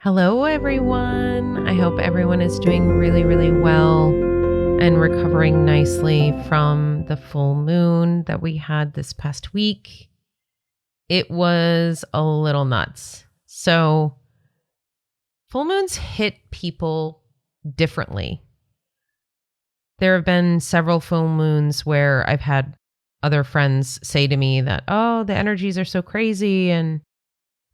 Hello, everyone. I hope everyone is doing really, really well and recovering nicely from the full moon that we had this past week. It was a little nuts. So, full moons hit people differently. There have been several full moons where I've had other friends say to me that, oh, the energies are so crazy and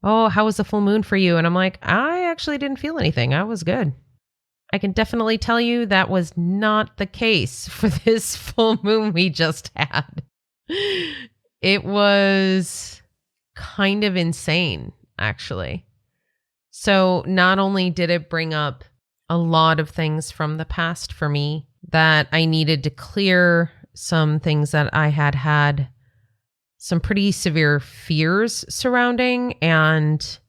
oh, how was the full moon for you? And I'm like, I actually didn't feel anything. I was good. I can definitely tell you that was not the case for this full moon we just had. It was kind of insane, actually. So not only did it bring up a lot of things from the past for me that I needed to clear, some things that I had some pretty severe fears surrounding and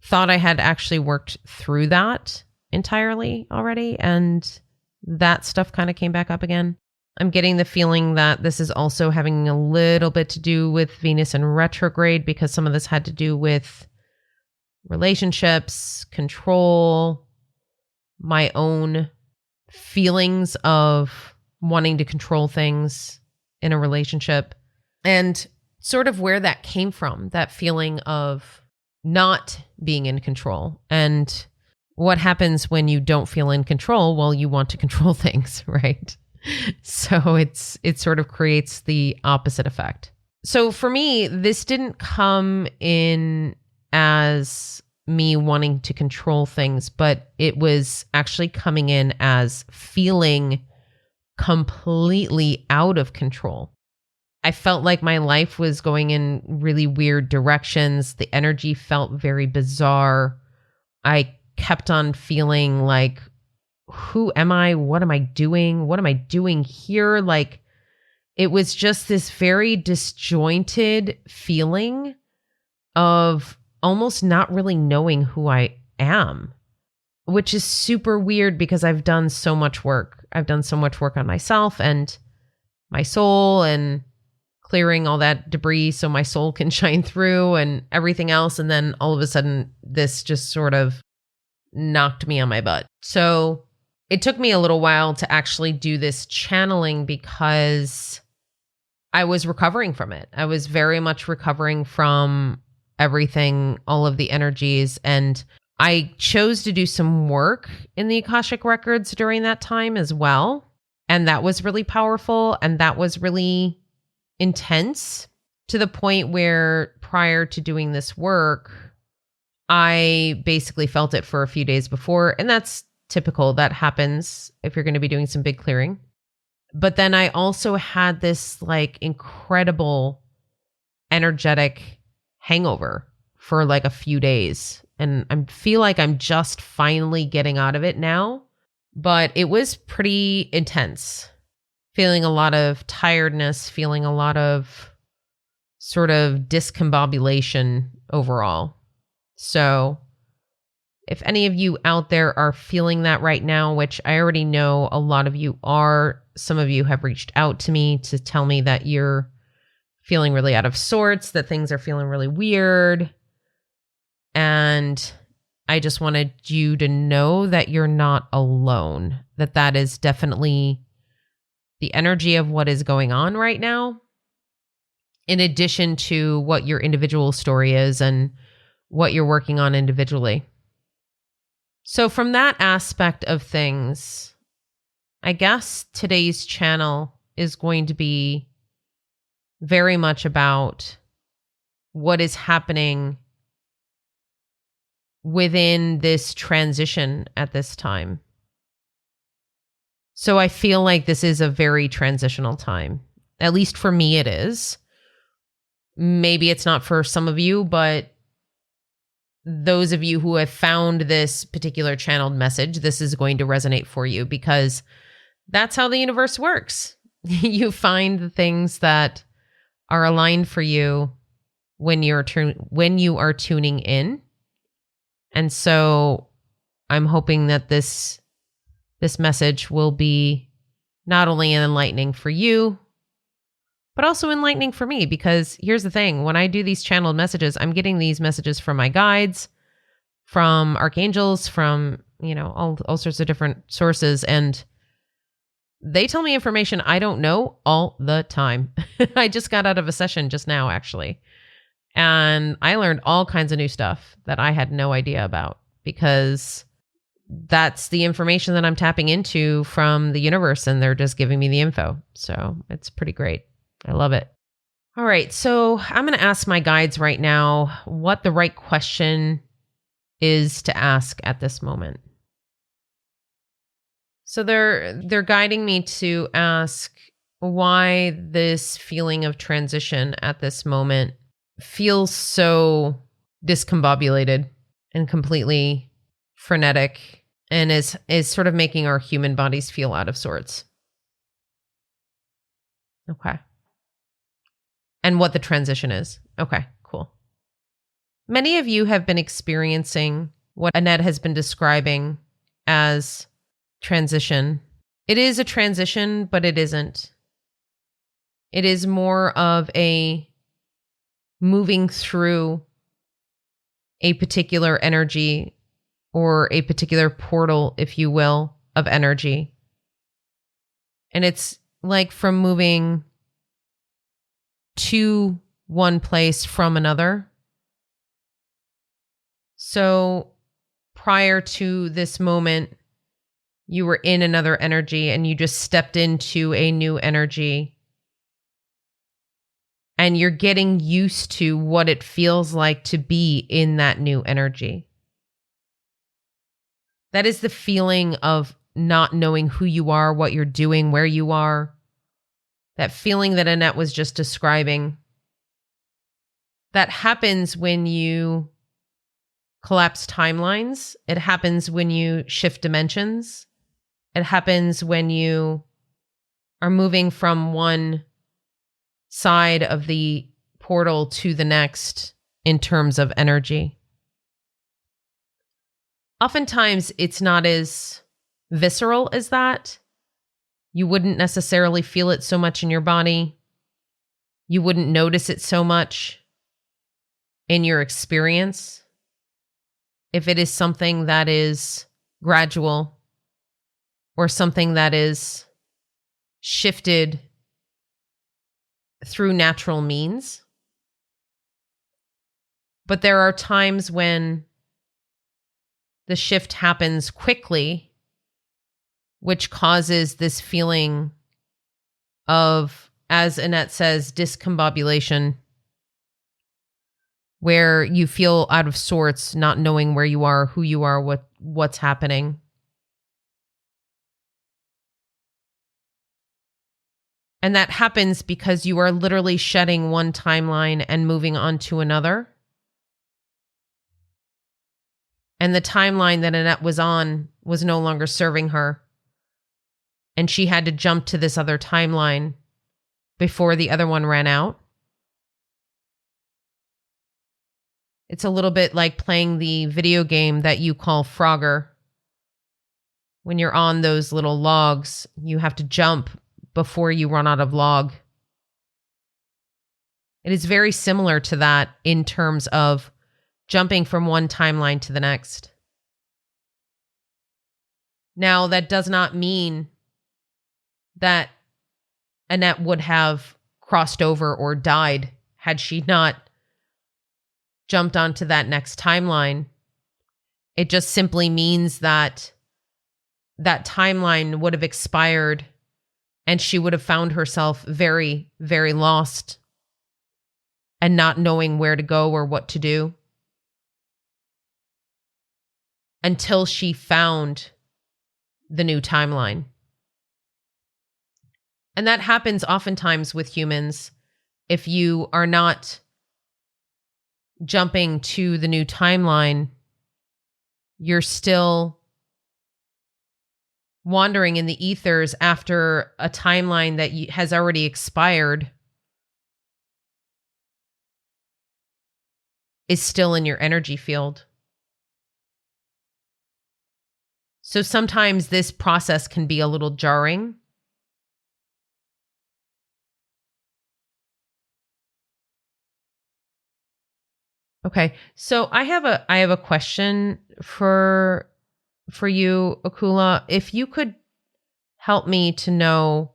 thought I had actually worked through that entirely already. And that stuff kind of came back up again. I'm getting the feeling that this is also having a little bit to do with Venus in retrograde because some of this had to do with relationships, control, my own feelings of wanting to control things in a relationship. And sort of where that came from, that feeling of not being in control and what happens when you don't feel in control. Well, you want to control things, right? So it sort of creates the opposite effect. So for me, this didn't come in as me wanting to control things, but it was actually coming in as feeling completely out of control. I felt like my life was going in really weird directions. The energy felt very bizarre. I kept on feeling like, who am I? What am I doing? What am I doing here? Like, it was just this very disjointed feeling of almost not really knowing who I am, which is super weird because I've done so much work. I've done so much work on myself and my soul and clearing all that debris so my soul can shine through and everything else. And then all of a sudden, this just sort of knocked me on my butt. So it took me a little while to actually do this channeling because I was recovering from it. I was very much recovering from everything, all of the energies. And I chose to do some work in the Akashic records during that time as well. And that was really powerful. And that was really intense to the point where prior to doing this work, I basically felt it for a few days before. And that's typical. That happens if you're going to be doing some big clearing. But then I also had this like incredible energetic hangover for like a few days. And I feel like I'm just finally getting out of it now. But it was pretty intense. Feeling a lot of tiredness, feeling a lot of sort of discombobulation overall. So if any of you out there are feeling that right now, which I already know a lot of you are, some of you have reached out to me to tell me that you're feeling really out of sorts, that things are feeling really weird. And I just wanted you to know that you're not alone, that is definitely the energy of what is going on right now, in addition to what your individual story is and what you're working on individually. So from that aspect of things, I guess today's channel is going to be very much about what is happening within this transition at this time. So I feel like this is a very transitional time. At least for me, it is. Maybe it's not for some of you, but those of you who have found this particular channeled message, this is going to resonate for you because that's how the universe works. You find the things that are aligned for you when you are tuning in. And so I'm hoping that this message will be not only enlightening for you, but also enlightening for me, because here's the thing. When I do these channeled messages, I'm getting these messages from my guides, from archangels, from, all sorts of different sources. And they tell me information I don't know all the time. I just got out of a session just now, actually. And I learned all kinds of new stuff that I had no idea about, because that's the information that I'm tapping into from the universe, and they're just giving me the info. So it's pretty great. I love it. All right. So I'm going to ask my guides right now what the right question is to ask at this moment. So they're guiding me to ask why this feeling of transition at this moment feels so discombobulated and completely frenetic, and is sort of making our human bodies feel out of sorts. Okay. And what the transition is. Okay, cool. Many of you have been experiencing what Annette has been describing as transition. It is a transition, but it isn't. It is more of a moving through a particular energy, or a particular portal, if you will, of energy. And it's like from moving to one place from another. So prior to this moment, you were in another energy and you just stepped into a new energy. And you're getting used to what it feels like to be in that new energy. That is the feeling of not knowing who you are, what you're doing, where you are. That feeling that Annette was just describing. That happens when you collapse timelines. It happens when you shift dimensions. It happens when you are moving from one side of the portal to the next in terms of energy. Oftentimes, it's not as visceral as that. You wouldn't necessarily feel it so much in your body. You wouldn't notice it so much in your experience if it is something that is gradual, or something that is shifted through natural means. But there are times when the shift happens quickly, which causes this feeling of, as Annette says, discombobulation, where you feel out of sorts, not knowing where you are, who you are, what's happening. And that happens because you are literally shedding one timeline and moving on to another. And the timeline that Annette was on was no longer serving her. And she had to jump to this other timeline before the other one ran out. It's a little bit like playing the video game that you call Frogger. When you're on those little logs, you have to jump before you run out of log. It is very similar to that in terms of jumping from one timeline to the next. Now, that does not mean that Annette would have crossed over or died had she not jumped onto that next timeline. It just simply means that that timeline would have expired and she would have found herself very, very lost and not knowing where to go or what to do until she found the new timeline. And that happens oftentimes with humans. If you are not jumping to the new timeline, you're still wandering in the ethers after a timeline that has already expired is still in your energy field. So sometimes this process can be a little jarring. Okay. So I have a question for you, Akula. If you could help me to know,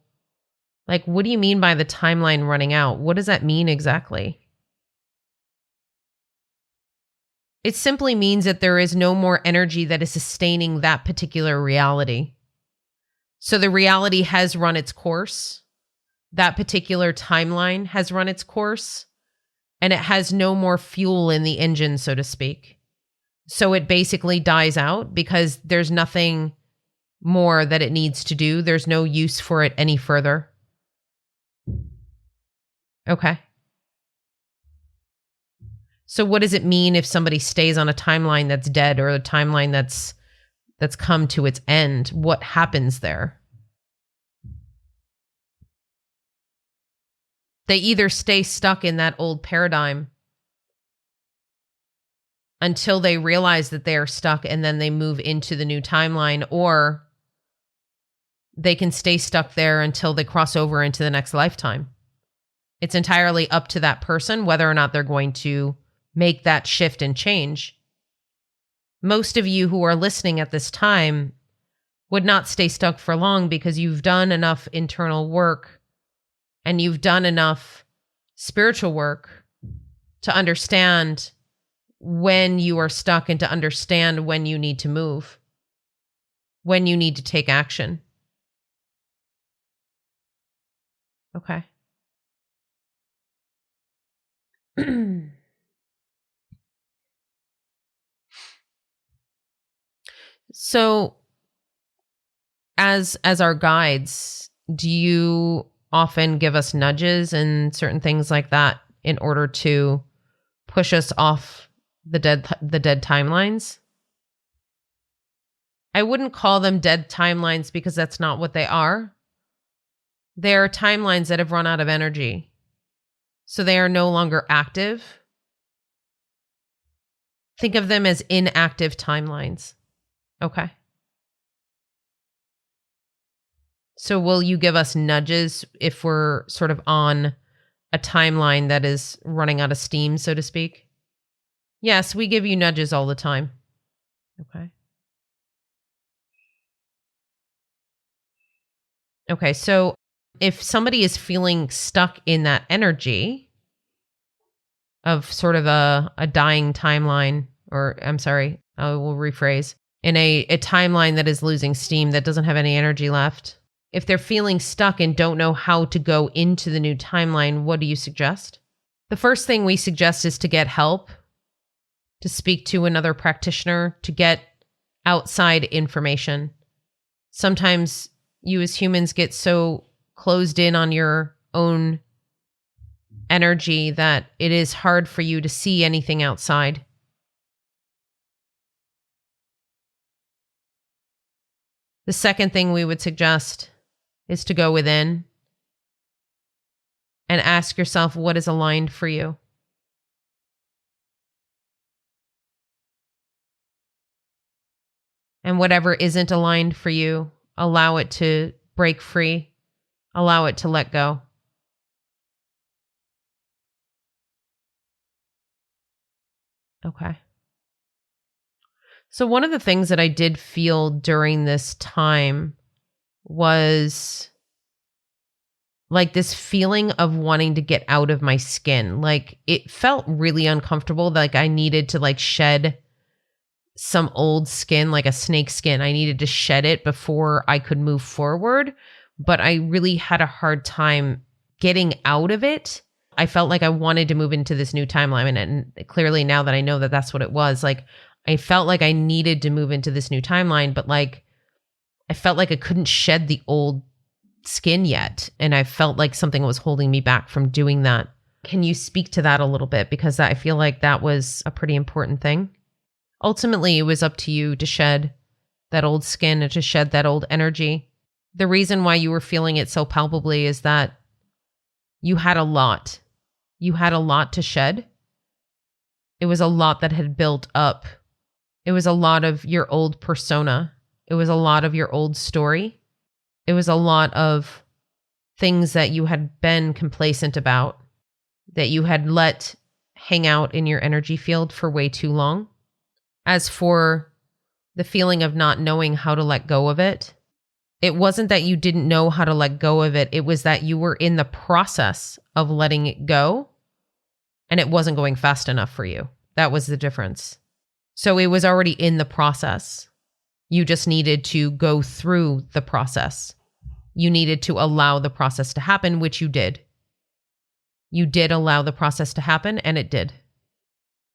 like, what do you mean by the timeline running out? What does that mean exactly? It simply means that there is no more energy that is sustaining that particular reality. So the reality has run its course. That particular timeline has run its course, and it has no more fuel in the engine, so to speak. So it basically dies out because there's nothing more that it needs to do. There's no use for it any further. Okay. So what does it mean if somebody stays on a timeline that's dead or a timeline that's come to its end? What happens there? They either stay stuck in that old paradigm until they realize that they are stuck and then they move into the new timeline, or they can stay stuck there until they cross over into the next lifetime. It's entirely up to that person whether or not they're going to make that shift and change. Most of you who are listening at this time would not stay stuck for long because you've done enough internal work and you've done enough spiritual work to understand when you are stuck and to understand when you need to move, when you need to take action. Okay. So as our guides, do you often give us nudges and certain things like that in order to push us off the dead timelines? I wouldn't call them dead timelines because that's not what they are. They are timelines that have run out of energy. So they are no longer active. Think of them as inactive timelines. Okay. So will you give us nudges if we're sort of on a timeline that is running out of steam, so to speak? Yes, we give you nudges all the time. Okay. Okay, so if somebody is feeling stuck in that energy of sort of a dying timeline, or I'm sorry, I will rephrase, in a timeline that is losing steam, that doesn't have any energy left, if they're feeling stuck and don't know how to go into the new timeline, what do you suggest? The first thing we suggest is to get help, to speak to another practitioner, to get outside information. Sometimes you as humans get so closed in on your own energy that it is hard for you to see anything outside. The second thing we would suggest is to go within and ask yourself what is aligned for you. And whatever isn't aligned for you, allow it to break free, allow it to let go. Okay. So one of the things that I did feel during this time was like this feeling of wanting to get out of my skin. Like it felt really uncomfortable. Like I needed to like shed some old skin, like a snake skin. I needed to shed it before I could move forward. But I really had a hard time getting out of it. I felt like I wanted to move into this new timeline. And clearly now that I know that that's what it was, like I felt like I needed to move into this new timeline, but like I felt like I couldn't shed the old skin yet. And I felt like something was holding me back from doing that. Can you speak to that a little bit? Because I feel like that was a pretty important thing. Ultimately, it was up to you to shed that old skin and to shed that old energy. The reason why you were feeling it so palpably is that you had a lot. You had a lot to shed. It was a lot that had built up. It was a lot of your old persona. It was a lot of your old story. It was a lot of things that you had been complacent about, that you had let hang out in your energy field for way too long. As for the feeling of not knowing how to let go of it, it wasn't that you didn't know how to let go of it. It was that you were in the process of letting it go and it wasn't going fast enough for you. That was the difference. So it was already in the process. You just needed to go through the process. You needed to allow the process to happen, which you did. You did allow the process to happen, and it did.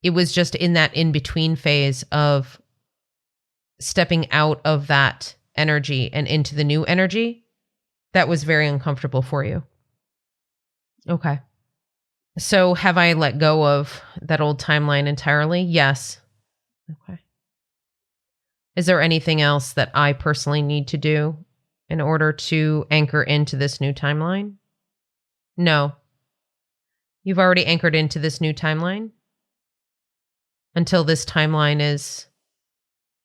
It was just in that in-between phase of stepping out of that energy and into the new energy that was very uncomfortable for you. Okay. So have I let go of that old timeline entirely? Yes. Okay. Is there anything else that I personally need to do in order to anchor into this new timeline? No. You've already anchored into this new timeline until this timeline is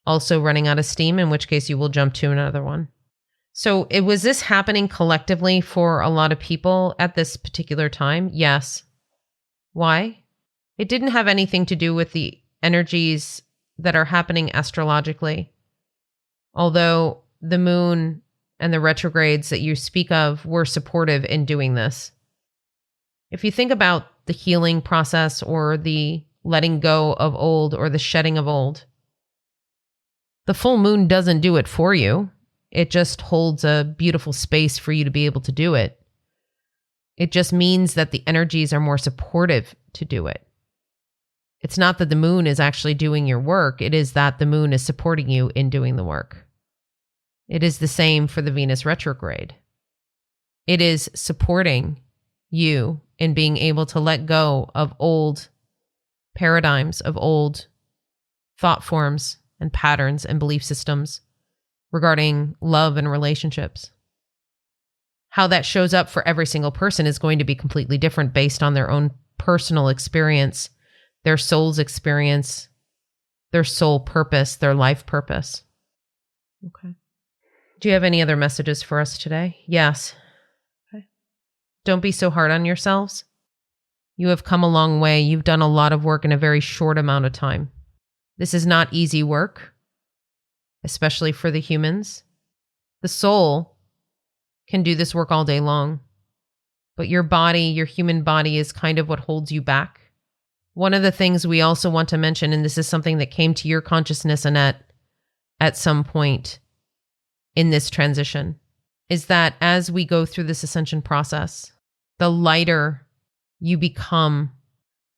also running out of steam, in which case you will jump to another one. So was this happening collectively for a lot of people at this particular time? Yes. Why? It didn't have anything to do with the energies that are happening astrologically. Although the moon and the retrogrades that you speak of were supportive in doing this. If you think about the healing process or the letting go of old or the shedding of old, the full moon doesn't do it for you. It just holds a beautiful space for you to be able to do it. It just means that the energies are more supportive to do it. It's not that the moon is actually doing your work. It is that the moon is supporting you in doing the work. It is the same for the Venus retrograde. It is supporting you in being able to let go of old paradigms, of old thought forms and patterns and belief systems regarding love and relationships. How that shows up for every single person is going to be completely different based on their own personal experience, their soul's experience, their soul purpose, their life purpose. Okay. Do you have any other messages for us today? Yes. Okay. Don't be so hard on yourselves. You have come a long way. You've done a lot of work in a very short amount of time. This is not easy work, especially for the humans. The soul can do this work all day long, but your body, your human body, is kind of what holds you back. One of the things we also want to mention, and this is something that came to your consciousness, Annette, at some point in this transition, is that as we go through this ascension process, the lighter you become,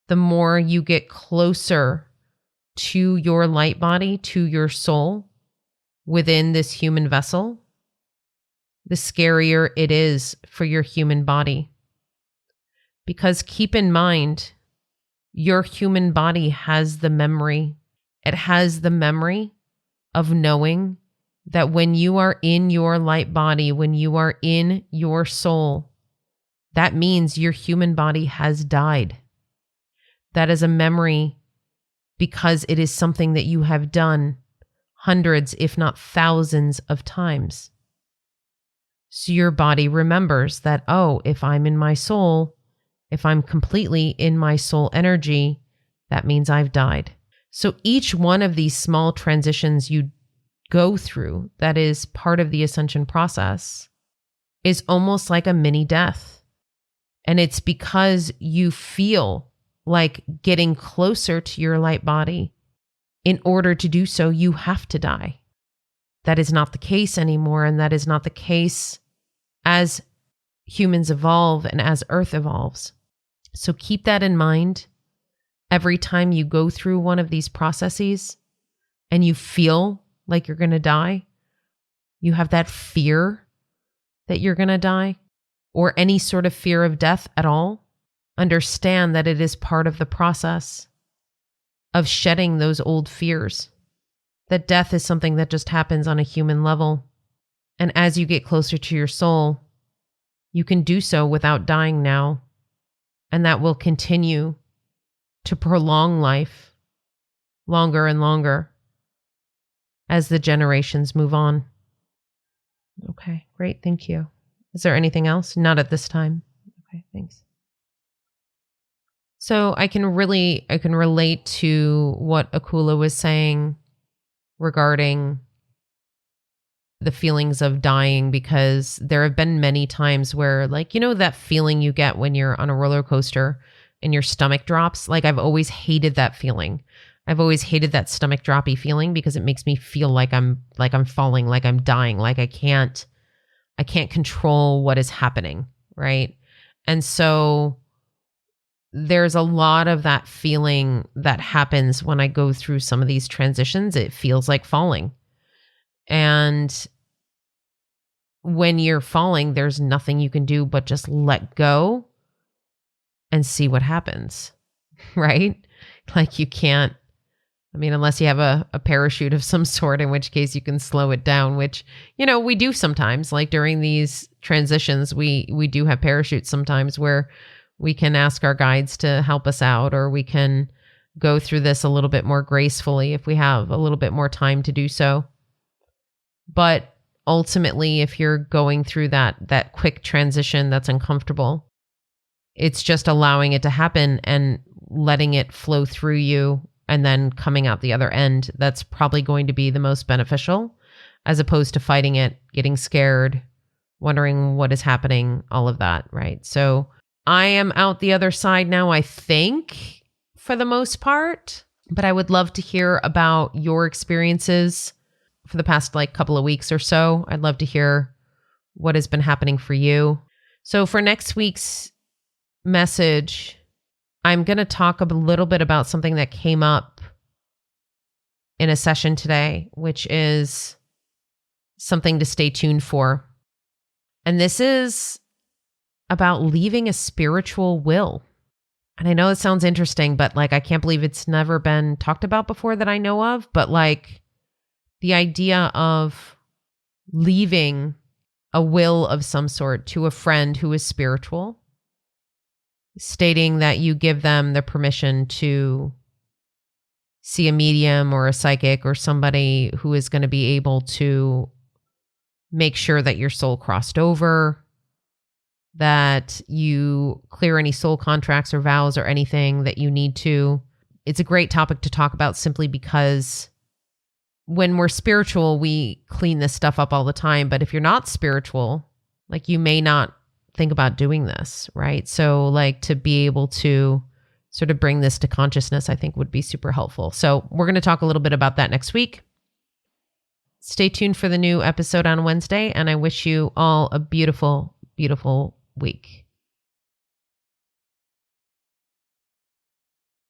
the more you get closer to your light body, to your soul within this human vessel, the scarier it is for your human body. Because keep in mind, your human body has the memory. It has the memory of knowing that when you are in your light body, when you are in your soul, that means your human body has died. That is a memory because it is something that you have done hundreds, if not thousands of times. So your body remembers that, oh, if I'm in my soul, if I'm completely in my soul energy, that means I've died. So each one of these small transitions you go through that is part of the ascension process is almost like a mini death. And it's because you feel like getting closer to your light body. In order to do so, you have to die. That is not the case anymore, and that is not the case as humans evolve and as Earth evolves. So keep that in mind every time you go through one of these processes and you feel like you're going to die, you have that fear that you're going to die, or any sort of fear of death at all. Understand that it is part of the process of shedding those old fears, that death is something that just happens on a human level. And as you get closer to your soul, you can do so without dying now. And that will continue to prolong life longer and longer as the generations move on. Okay, great. Thank you. Is there anything else? Not at this time. Okay, thanks. So I can relate to what Akula was saying regarding the feelings of dying, because there have been many times where, like, that feeling you get when you're on a roller coaster and your stomach drops. Like, I've always hated that feeling. I've always hated that stomach droppy feeling because it makes me feel like I'm falling, like I'm dying, like I can't control what is happening, right? And so there's a lot of that feeling that happens when I go through some of these transitions. It feels like falling. And when you're falling, there's nothing you can do but just let go and see what happens, right? Like, you can't, unless you have a parachute of some sort, in which case you can slow it down, which, we do sometimes. Like, during these transitions, we do have parachutes sometimes where we can ask our guides to help us out, or we can go through this a little bit more gracefully if we have a little bit more time to do so. But ultimately, if you're going through that quick transition that's uncomfortable, it's just allowing it to happen and letting it flow through you, and then coming out the other end. That's probably going to be the most beneficial, as opposed to fighting it, getting scared, wondering what is happening, all of that, right? So I am out the other side now, I think, for the most part, but I would love to hear about your experiences for the past couple of weeks or so. I'd love to hear what has been happening for you. So for next week's message, I'm going to talk a little bit about something that came up in a session today, which is something to stay tuned for. And this is about leaving a spiritual will. And I know it sounds interesting, but I can't believe it's never been talked about before that I know of. But the idea of leaving a will of some sort to a friend who is spiritual, stating that you give them the permission to see a medium or a psychic or somebody who is going to be able to make sure that your soul crossed over, that you clear any soul contracts or vows or anything that you need to. It's a great topic to talk about, simply because when we're spiritual, we clean this stuff up all the time. But if you're not spiritual, you may not think about doing this, right? So to be able to sort of bring this to consciousness, I think would be super helpful. So we're going to talk a little bit about that next week. Stay tuned for the new episode on Wednesday, and I wish you all a beautiful, beautiful week.